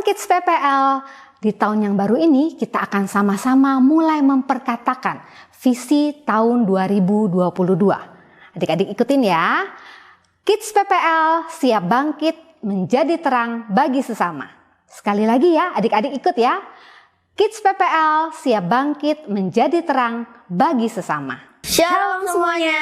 Kids PPL, di tahun yang baru ini kita akan sama-sama mulai memperkatakan visi tahun 2022. Adik-adik ikutin ya. Kids PPL siap bangkit menjadi terang bagi sesama. Sekali lagi ya, adik-adik ikut ya. Kids PPL siap bangkit menjadi terang bagi sesama. Shalom semuanya,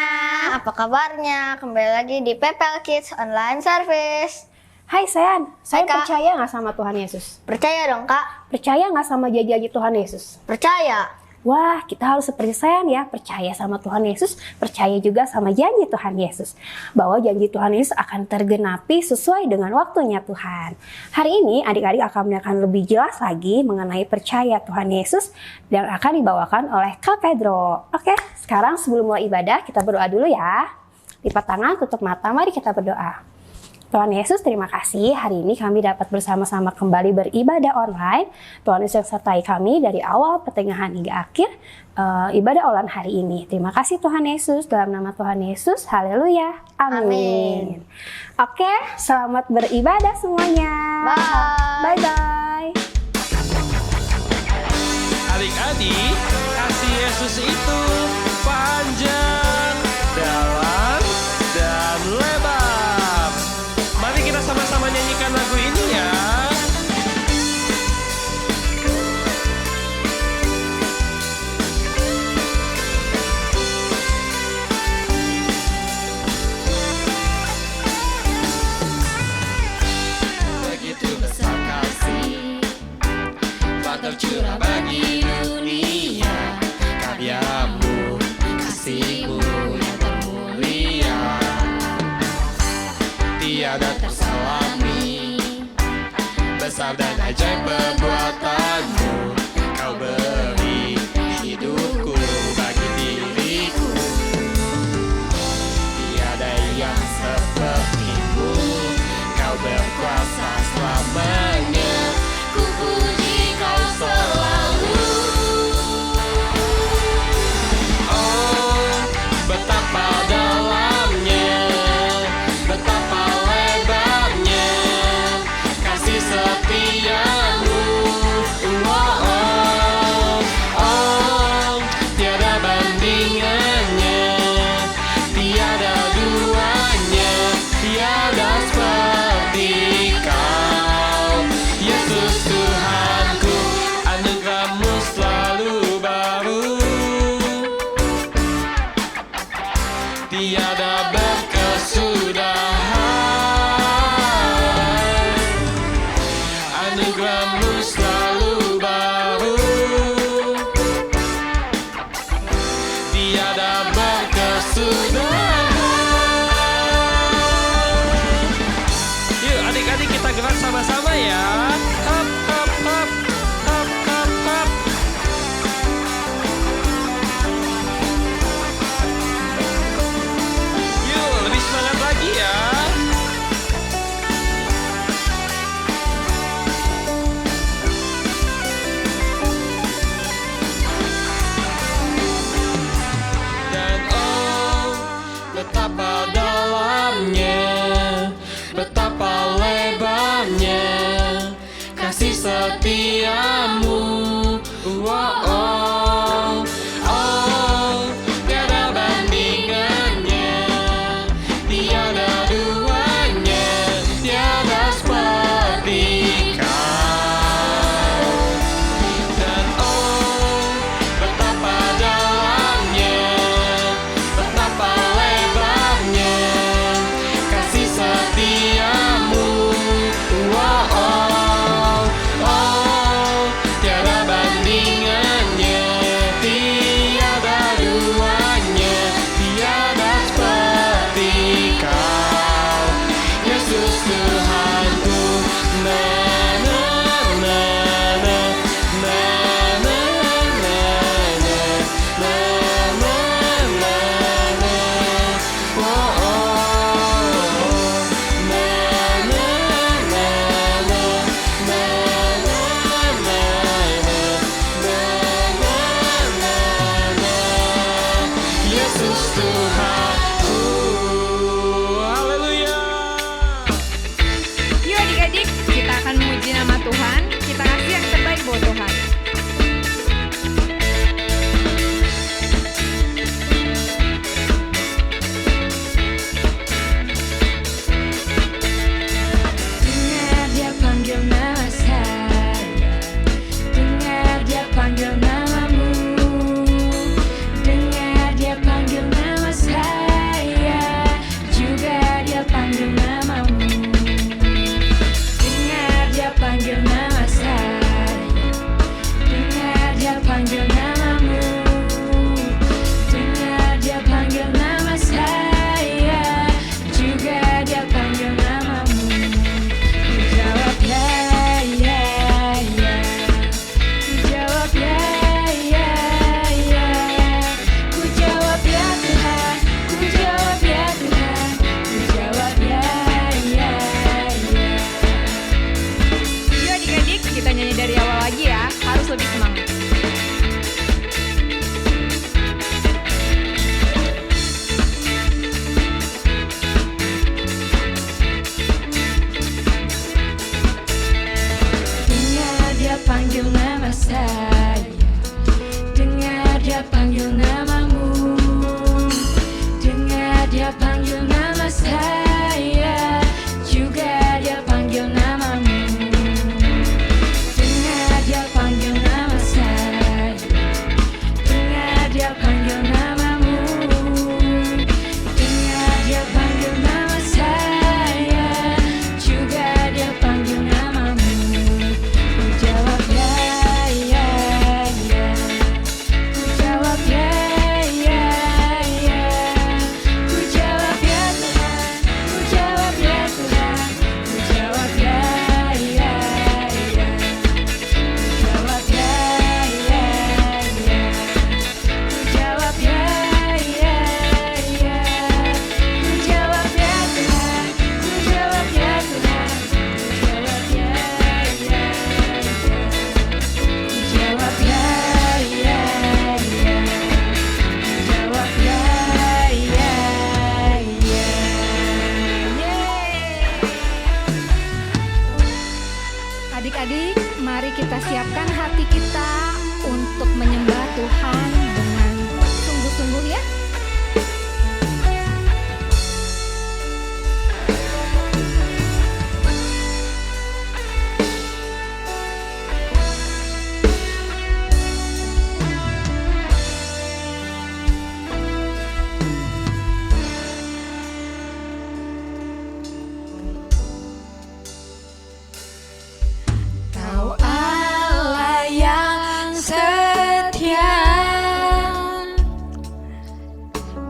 apa kabarnya? Kembali lagi di PPL Kids Online Service. Hai Sean, saya Hai, Kak. percaya nggak sama Tuhan Yesus? Percaya dong Kak? Percaya nggak sama janji Tuhan Yesus? Percaya. Wah, kita harus seperti Sean ya, percaya sama Tuhan Yesus, percaya juga sama janji Tuhan Yesus. Bahwa janji Tuhan Yesus akan tergenapi sesuai dengan waktunya Tuhan. Hari ini adik-adik akan lebih jelas lagi mengenai percaya Tuhan Yesus dan akan dibawakan oleh Kak Pedro. Oke, sekarang sebelum mulai ibadah kita berdoa dulu ya. Lipat tangan, tutup mata, mari kita berdoa. Tuhan Yesus, terima kasih hari ini kami dapat bersama-sama kembali beribadah online. Tuhan Yesus yang sertai kami dari awal, pertengahan hingga akhir ibadah online hari ini. Terima kasih Tuhan Yesus, dalam nama Tuhan Yesus, haleluya, amin. Oke, selamat beribadah semuanya. Bye. Bye-bye. Adik-adik, kasih Yesus itu panjang, dalam, dan lebar. Mari kita sama-sama nyanyikan lagu ini ya. Begitu besar kasih Tuhan tercurah bagi dunia, karyamu, kasihmu yang termulia tiada tersalami, besar dan ajaib perbuatanmu. Kau beri hidupku bagi diriku, tiada yang sepertimu. Kau berkuasa selamanya, ku puji kau selalu. Oh, betapa dalamnya, betapa lebarnya kasih setiamu. Oh, oh, oh, tiada bandingannya, tiada duanya, tiada seperti kau. Yesus Tuhanku, anugerahmu selalu baru, tiada berkesudahan. Anugerahmu selalu baru, tiada berkesudahan. Yuk adik-adik kita gerak sama-sama ya. Hop, hop, hop, hop, hop, hop. Yuk lebih semangat lagi ya. Dan oh, betapa dalamnya, betapa lebarnya kasih setiamu. Oh, oh, oh, tiada bandingannya, tiada duanya, tiada seperti kau. Dan oh, betapa dalamnya, betapa lebarnya kasih setiamu. Oh, oh, oh, tiada bandingannya, tiada duanya, tiada seperti kau. Yesus Tuhanku, na na na na na na na na na na na na. Oh, oh, na na na na na na na na na na. Yesus Tuhanku, haleluya. Yuk adik-adik, kita akan memuji nama Tuhan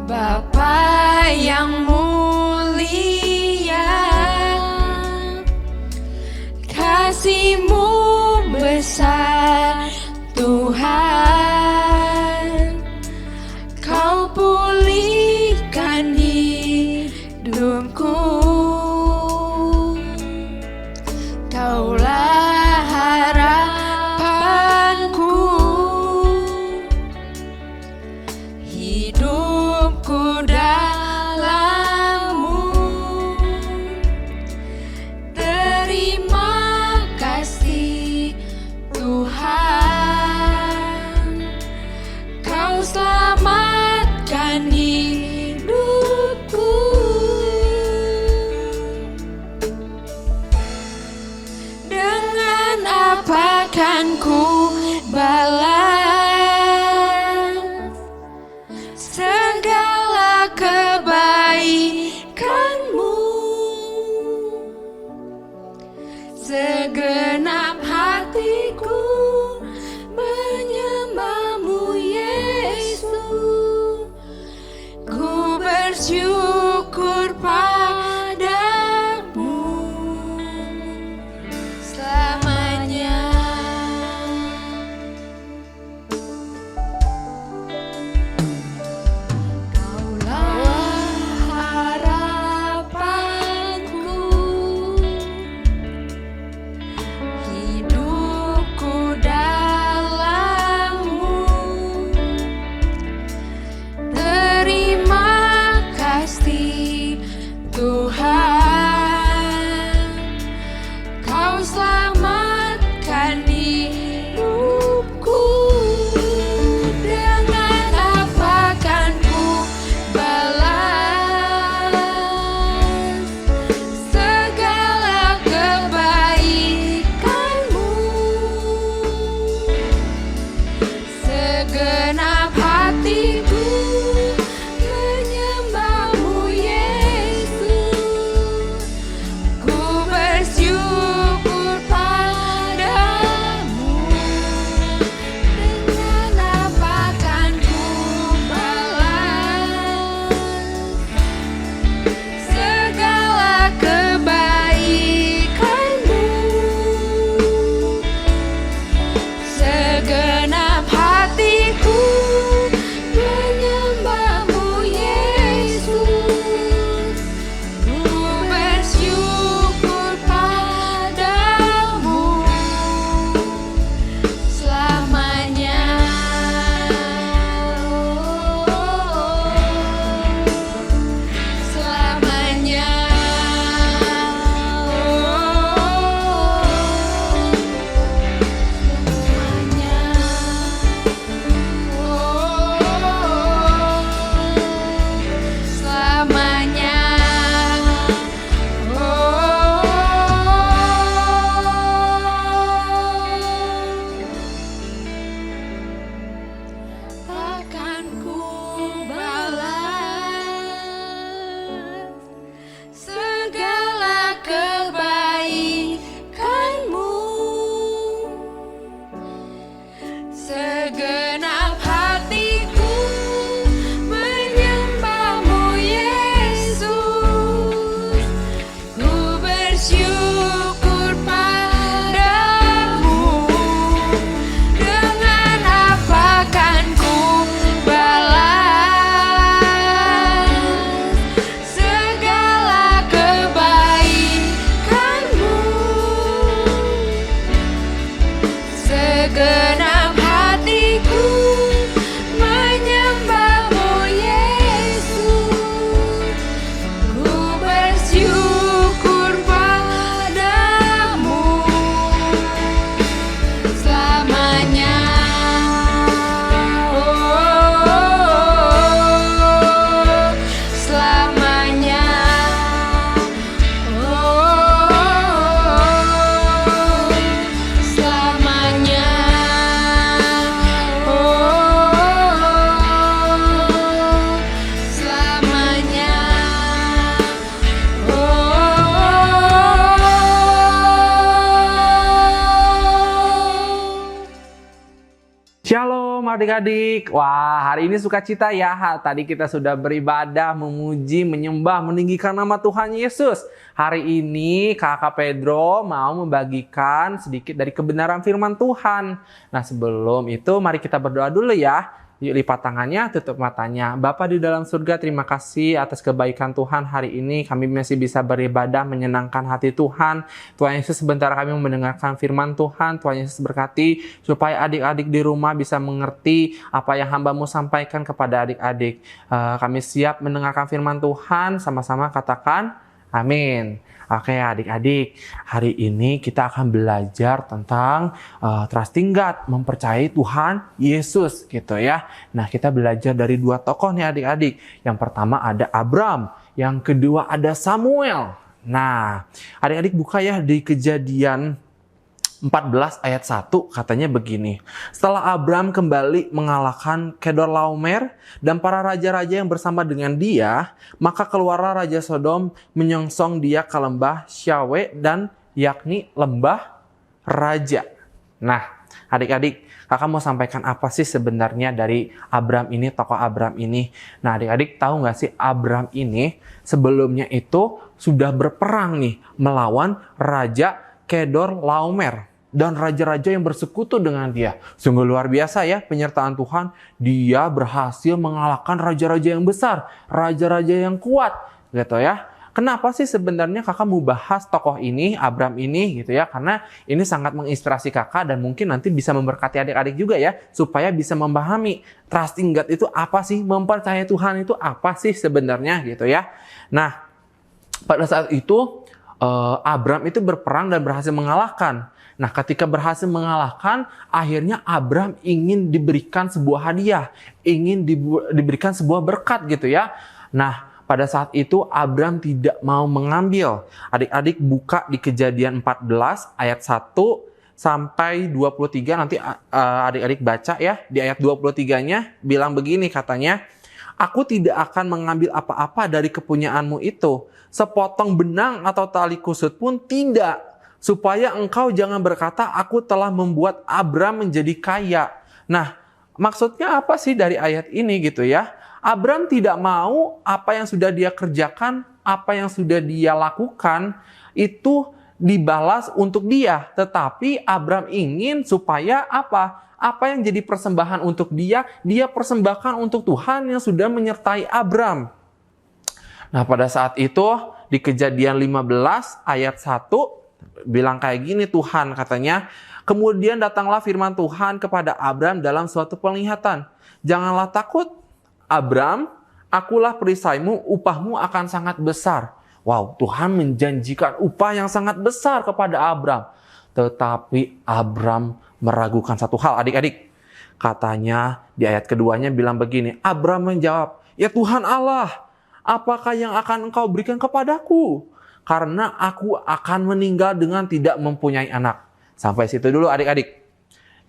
Bapa yang mulia, kasih-Mu besar Tuhan. Kau pulihkan hidupku, Kaulah harapanku. Hidupku dalam-Mu, terima kasih Tuhan. Kau selamatkan hidupku. Dengan apa kan ku balas segala kebaikan-Mu? Segenap hatiku menyembah-Mu, Yesus. Ku bersyukur padamu selamanya. Harapanku, hidupku dalam-Mu, terima kasih adik-adik. Wah, hari ini sukacita ya. Tadi kita sudah beribadah, memuji, menyembah, meninggikan nama Tuhan Yesus. Hari ini Kakak Pedro mau membagikan sedikit dari kebenaran firman Tuhan. Nah, sebelum itu mari kita berdoa dulu ya. Yuk lipat tangannya, tutup matanya. Bapa di dalam surga, terima kasih atas kebaikan Tuhan hari ini. Kami masih bisa beribadah, menyenangkan hati Tuhan. Tuhan Yesus, sebentar kami mendengarkan firman Tuhan. Tuhan Yesus berkati supaya adik-adik di rumah bisa mengerti apa yang hamba-Mu sampaikan kepada adik-adik. Kami siap mendengarkan firman Tuhan, sama-sama katakan amin. Oke adik-adik, hari ini kita akan belajar tentang trusting God, mempercayai Tuhan Yesus gitu ya. Nah, kita belajar dari dua tokoh nih adik-adik. Yang pertama ada Abram, yang kedua ada Samuel. Nah, adik-adik buka ya di Kejadian 14 ayat 1 katanya begini. Setelah Abram kembali mengalahkan Kedorlaomer dan para raja-raja yang bersama dengan dia, maka keluarlah Raja Sodom menyongsong dia ke lembah Syawe dan yakni lembah Raja. Nah, adik-adik, kakak mau sampaikan apa sih sebenarnya dari Abram ini, tokoh Abram ini? Nah, adik-adik tahu nggak sih Abram ini sebelumnya itu sudah berperang nih melawan Raja Kedorlaomer dan raja-raja yang bersekutu dengan dia. Sungguh luar biasa ya penyertaan Tuhan. Dia berhasil mengalahkan raja-raja yang besar, raja-raja yang kuat, gitu ya. Kenapa sih sebenarnya kakak mau bahas tokoh ini, Abram ini gitu ya? Karena ini sangat menginspirasi kakak dan mungkin nanti bisa memberkati adik-adik juga ya, supaya bisa memahami trusting God itu apa sih, mempercayai Tuhan itu apa sih sebenarnya gitu ya. Nah, pada saat itu Abram itu berperang dan berhasil mengalahkan. Nah, ketika berhasil mengalahkan, akhirnya Abram ingin diberikan sebuah hadiah, ingin diberikan sebuah berkat gitu ya. Nah, pada saat itu Abram tidak mau mengambil. Adik-adik buka di Kejadian 14 ayat 1 sampai 23, nanti adik-adik baca ya. Di ayat 23-nya bilang begini katanya, "Aku tidak akan mengambil apa-apa dari kepunyaanmu itu, sepotong benang atau tali kusut pun tidak, supaya engkau jangan berkata, aku telah membuat Abram menjadi kaya." Nah, maksudnya apa sih dari ayat ini gitu ya? Abram tidak mau apa yang sudah dia kerjakan, apa yang sudah dia lakukan, itu dibalas untuk dia. Tetapi Abram ingin supaya apa? Apa yang jadi persembahan untuk dia persembahkan untuk Tuhan yang sudah menyertai Abram. Nah, pada saat itu di Kejadian 15 ayat 1 bilang kayak gini Tuhan katanya, "Kemudian datanglah firman Tuhan kepada Abram dalam suatu penglihatan. Janganlah takut, Abram, akulah perisaimu, upahmu akan sangat besar." Wow, Tuhan menjanjikan upah yang sangat besar kepada Abram. Tetapi Abram meragukan satu hal adik-adik. Katanya di ayat keduanya bilang begini, Abram menjawab, "Ya Tuhan Allah, apakah yang akan engkau berikan kepadaku? Karena aku akan meninggal dengan tidak mempunyai anak." Sampai situ dulu adik-adik.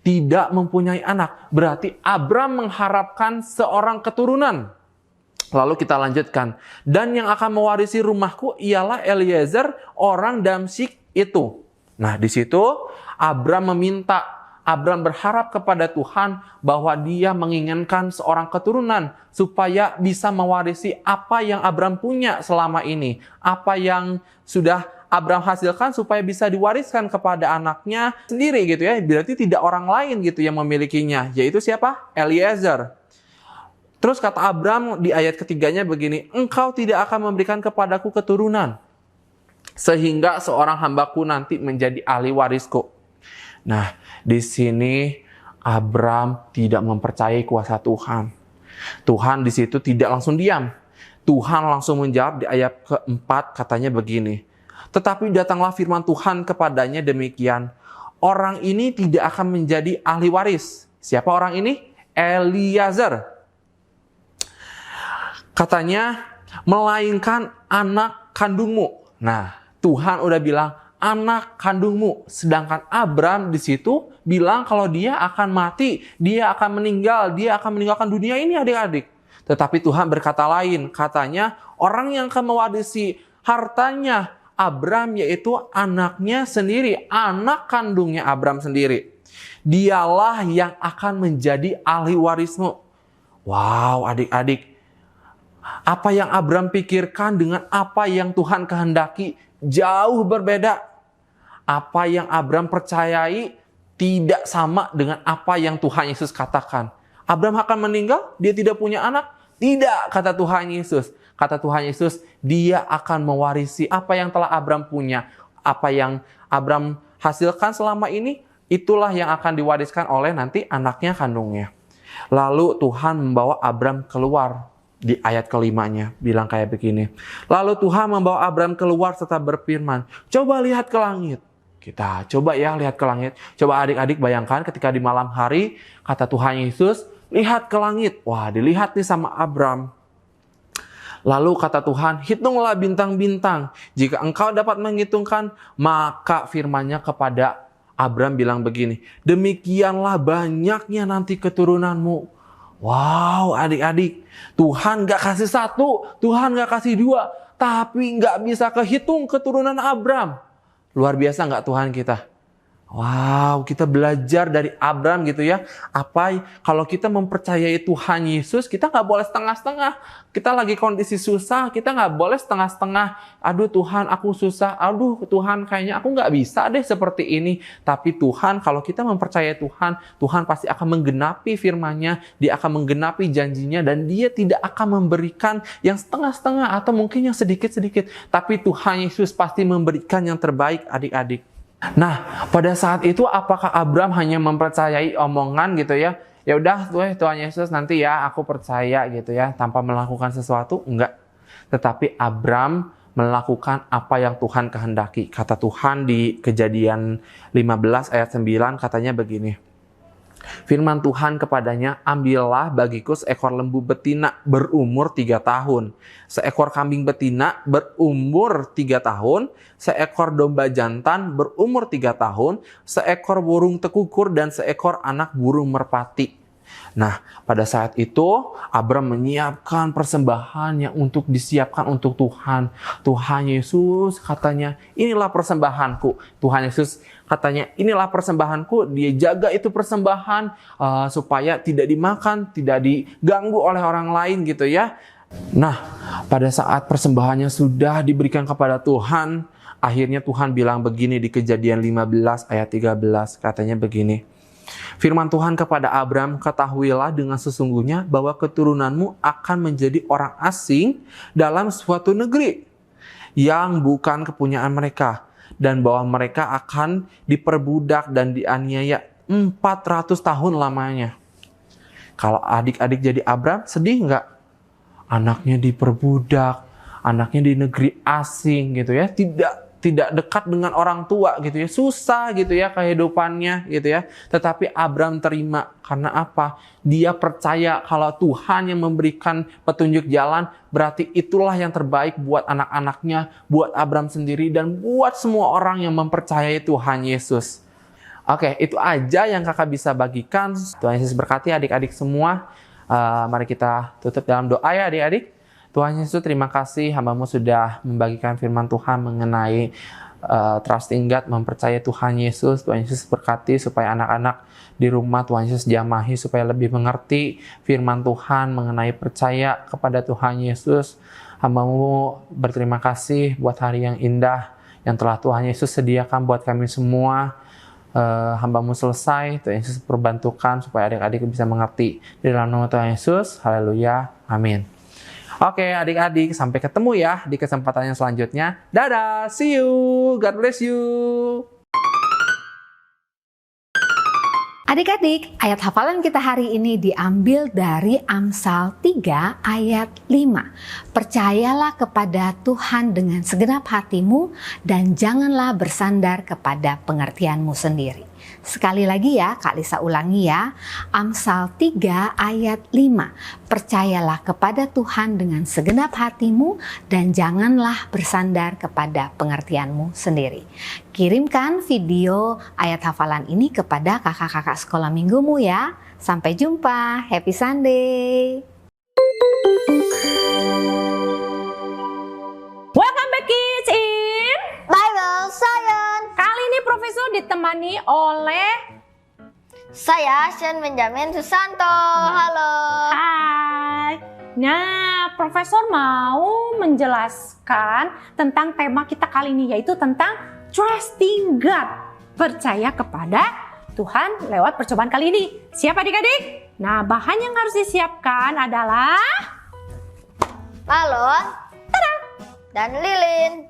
Tidak mempunyai anak. Berarti Abram mengharapkan seorang keturunan. Lalu kita lanjutkan. "Dan yang akan mewarisi rumahku ialah Eliezer, orang Damsyik itu." Nah, di situ Abram berharap kepada Tuhan bahwa dia menginginkan seorang keturunan supaya bisa mewarisi apa yang Abram punya selama ini. Apa yang sudah Abram hasilkan supaya bisa diwariskan kepada anaknya sendiri gitu ya. Berarti tidak orang lain gitu yang memilikinya. Yaitu siapa? Eliezer. Terus kata Abram di ayat ketiganya begini, "Engkau tidak akan memberikan kepadaku keturunan, sehingga seorang hambaku nanti menjadi ahli warisku." Nah, di sini Abram tidak mempercayai kuasa Tuhan. Tuhan di situ tidak langsung diam. Tuhan langsung menjawab di ayat keempat katanya begini, "Tetapi datanglah firman Tuhan kepadanya demikian, orang ini tidak akan menjadi ahli waris." Siapa orang ini? Eliezer. Katanya, "Melainkan anak kandungmu." Nah, Tuhan udah bilang, anak kandungmu. Sedangkan Abram di situ bilang kalau dia akan mati, dia akan meninggal, dia akan meninggalkan dunia ini adik-adik. Tetapi Tuhan berkata lain, katanya orang yang akan mewarisi hartanya Abram yaitu anaknya sendiri, anak kandungnya Abram sendiri. Dialah yang akan menjadi ahli warismu. Wow, adik-adik. Apa yang Abraham pikirkan dengan apa yang Tuhan kehendaki jauh berbeda. Apa yang Abraham percayai tidak sama dengan apa yang Tuhan Yesus katakan. Abraham akan meninggal, dia tidak punya anak. Tidak, kata Tuhan Yesus. Kata Tuhan Yesus, dia akan mewarisi apa yang telah Abraham punya. Apa yang Abraham hasilkan selama ini, itulah yang akan diwariskan oleh nanti anaknya kandungnya. Lalu Tuhan membawa Abraham keluar di ayat kelimanya, bilang kayak begini. Lalu Tuhan membawa Abraham keluar serta berfirman, coba lihat ke langit. Kita coba ya lihat ke langit. Coba adik-adik bayangkan ketika di malam hari, kata Tuhan Yesus, lihat ke langit. Wah, dilihat nih sama Abraham. Lalu kata Tuhan, hitunglah bintang-bintang. Jika engkau dapat menghitungkan, maka firman-Nya kepada Abraham bilang begini, demikianlah banyaknya nanti keturunanmu. Wow, adik-adik, Tuhan gak kasih satu, Tuhan gak kasih dua, tapi gak bisa kehitung keturunan Abraham. Luar biasa gak Tuhan kita? Wow, kita belajar dari Abraham gitu ya. Kalau kita mempercayai Tuhan Yesus, kita nggak boleh setengah-setengah. Kita lagi kondisi susah, kita nggak boleh setengah-setengah. Aduh Tuhan, aku susah. Aduh Tuhan, kayaknya aku nggak bisa deh seperti ini. Tapi Tuhan, kalau kita mempercayai Tuhan, Tuhan pasti akan menggenapi firman-Nya, Dia akan menggenapi janjinya, dan Dia tidak akan memberikan yang setengah-setengah atau mungkin yang sedikit-sedikit. Tapi Tuhan Yesus pasti memberikan yang terbaik, adik-adik. Nah, pada saat itu apakah Abraham hanya mempercayai omongan gitu ya? Ya udah, Tuhan Yesus nanti ya aku percaya gitu ya, tanpa melakukan sesuatu? Enggak. Tetapi Abraham melakukan apa yang Tuhan kehendaki. Kata Tuhan di Kejadian 15 ayat 9 katanya begini. Firman Tuhan kepadanya, ambillah bagiku seekor lembu betina berumur 3 tahun, seekor kambing betina berumur 3 tahun, seekor domba jantan berumur 3 tahun, seekor burung tekukur, dan seekor anak burung merpati. Nah, pada saat itu Abraham menyiapkan persembahan yang untuk disiapkan untuk Tuhan. Tuhan Yesus katanya, inilah persembahanku. Tuhan Yesus katanya, inilah persembahanku. Dia jaga itu persembahan supaya tidak dimakan, tidak diganggu oleh orang lain gitu ya. Nah, pada saat persembahannya sudah diberikan kepada Tuhan, akhirnya Tuhan bilang begini di Kejadian 15 ayat 13. Katanya begini. Firman Tuhan kepada Abraham, ketahuilah dengan sesungguhnya bahwa keturunanmu akan menjadi orang asing dalam suatu negeri yang bukan kepunyaan mereka, dan bahwa mereka akan diperbudak dan dianiaya 400 tahun lamanya. Kalau adik-adik jadi Abraham, sedih nggak? Anaknya diperbudak, anaknya di negeri asing gitu ya, tidak dekat dengan orang tua gitu ya, susah gitu ya kehidupannya gitu ya. Tetapi Abraham terima karena apa? Dia percaya kalau Tuhan yang memberikan petunjuk jalan, berarti itulah yang terbaik buat anak-anaknya, buat Abraham sendiri, dan buat semua orang yang mempercayai Tuhan Yesus. Oke, itu aja yang kakak bisa bagikan. Tuhan Yesus berkati adik-adik semua. Mari kita tutup dalam doa ya adik-adik. Tuhan Yesus, terima kasih hamba-Mu sudah membagikan firman Tuhan mengenai trusting God, mempercayai Tuhan Yesus. Tuhan Yesus berkati supaya anak-anak di rumah Tuhan Yesus jamahi supaya lebih mengerti firman Tuhan mengenai percaya kepada Tuhan Yesus. Hamba-Mu berterima kasih buat hari yang indah yang telah Tuhan Yesus sediakan buat kami semua. Hamba-Mu selesai, Tuhan Yesus perbantukan supaya adik-adik bisa mengerti. Di dalam nama Tuhan Yesus, haleluya, amin. Oke adik-adik, sampai ketemu ya di kesempatan yang selanjutnya. Dadah, see you, God bless you. Adik-adik, ayat hafalan kita hari ini diambil dari Amsal 3 ayat 5. Percayalah kepada Tuhan dengan segenap hatimu dan janganlah bersandar kepada pengertianmu sendiri. Sekali lagi ya, Kak Lisa ulangi ya. Amsal 3 ayat 5. Percayalah kepada Tuhan dengan segenap hatimu dan janganlah bersandar kepada pengertianmu sendiri. Kirimkan video ayat hafalan ini kepada kakak-kakak sekolah minggumu ya. Sampai jumpa, happy Sunday. Welcome back kids in Bible Science. Kali ini Profesor ditemani oleh Saya Sean Benjamin Susanto. Halo. Hai. Nah, Profesor mau menjelaskan tentang tema kita kali ini, yaitu tentang trusting God. Percaya kepada Tuhan lewat percobaan kali ini. Siap adik-adik? Nah, bahan yang harus disiapkan adalah Balon. Dan lilin.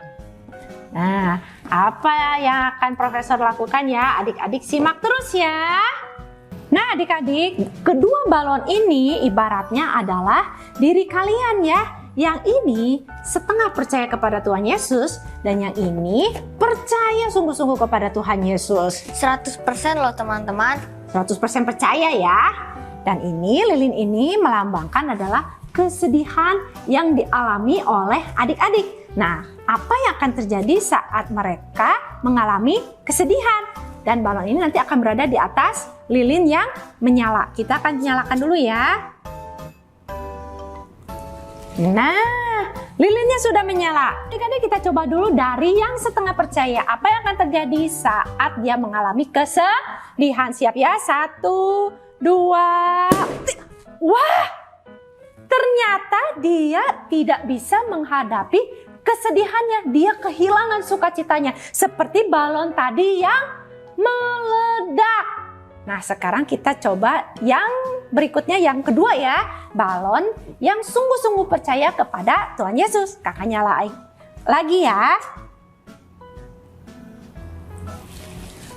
Nah, apa yang akan Profesor lakukan ya? Adik-adik simak terus ya. Nah, adik-adik, kedua balon ini ibaratnya adalah diri kalian ya. Yang ini setengah percaya kepada Tuhan Yesus dan yang ini percaya sungguh-sungguh kepada Tuhan Yesus. 100% loh teman-teman. 100% percaya ya. Dan ini lilin ini melambangkan adalah kesedihan yang dialami oleh adik-adik. Nah, apa yang akan terjadi saat mereka mengalami kesedihan? Dan balon ini nanti akan berada di atas lilin yang menyala. Kita akan nyalakan dulu ya. Nah, lilinnya sudah menyala. Adik-adik kita coba dulu dari yang setengah percaya. Apa yang akan terjadi saat dia mengalami kesedihan? Siap ya? 1, 2. Wah! Ternyata dia tidak bisa menghadapi kesedihannya. Dia kehilangan sukacitanya. Seperti balon tadi yang meledak. Nah, sekarang kita coba yang berikutnya, yang kedua ya. Balon yang sungguh-sungguh percaya kepada Tuhan Yesus. Kakak nyalain lagi ya.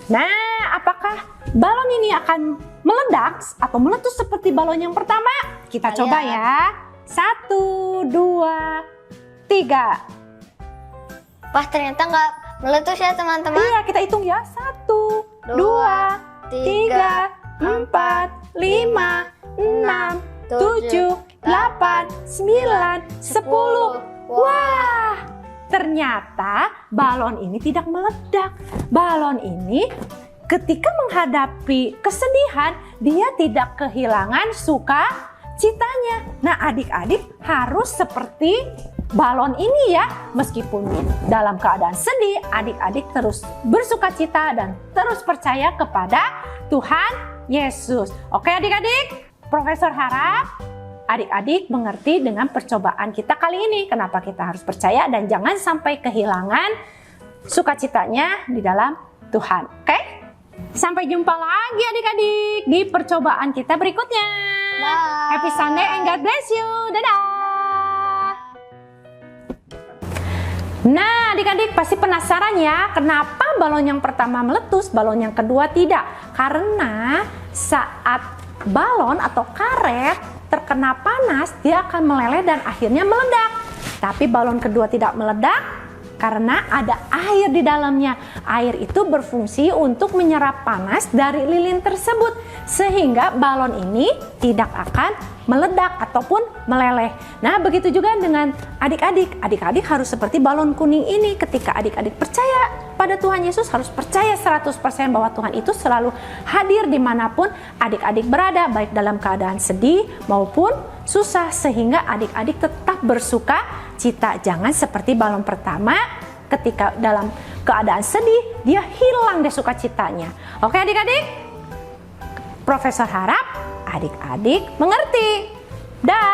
Nah, apakah balon ini akan meledak atau meletus seperti balon yang pertama? Kita coba ya. 1, 2, 3. Wah, ternyata nggak meletus ya teman-teman. Iya, kita hitung ya. 1, 2, 3, 4, 5, 6, 7, 8, 9, 10. Wah, ternyata balon ini tidak meledak. Balon ini ketika menghadapi kesedihan, dia tidak kehilangan sukacitanya. Nah, adik-adik harus seperti balon ini ya. Meskipun dalam keadaan sedih, adik-adik terus bersukacita dan terus percaya kepada Tuhan Yesus. Oke adik-adik, Profesor harap adik-adik mengerti dengan percobaan kita kali ini. Kenapa kita harus percaya dan jangan sampai kehilangan sukacitanya di dalam Tuhan. Oke? Sampai jumpa lagi adik-adik di percobaan kita berikutnya. Bye. Happy Sunday and God bless you. Dadah. Nah, adik-adik pasti penasaran ya, kenapa balon yang pertama meletus, balon yang kedua tidak? Karena saat balon atau karet terkena panas, dia akan meleleh dan akhirnya meledak. Tapi balon kedua tidak meledak karena ada air di dalamnya. Air itu berfungsi untuk menyerap panas dari lilin tersebut, sehingga balon ini tidak akan meledak ataupun meleleh. Nah, begitu juga dengan adik-adik. Adik-adik harus seperti balon kuning ini. Ketika adik-adik percaya pada Tuhan Yesus, harus percaya 100% bahwa Tuhan itu selalu hadir dimanapun adik-adik berada, baik dalam keadaan sedih maupun susah, sehingga adik-adik tetap bersuka cita. Jangan seperti balon pertama, ketika dalam keadaan sedih, dia hilang deh sukacitanya. Oke adik-adik? Profesor harap adik-adik mengerti. Dah.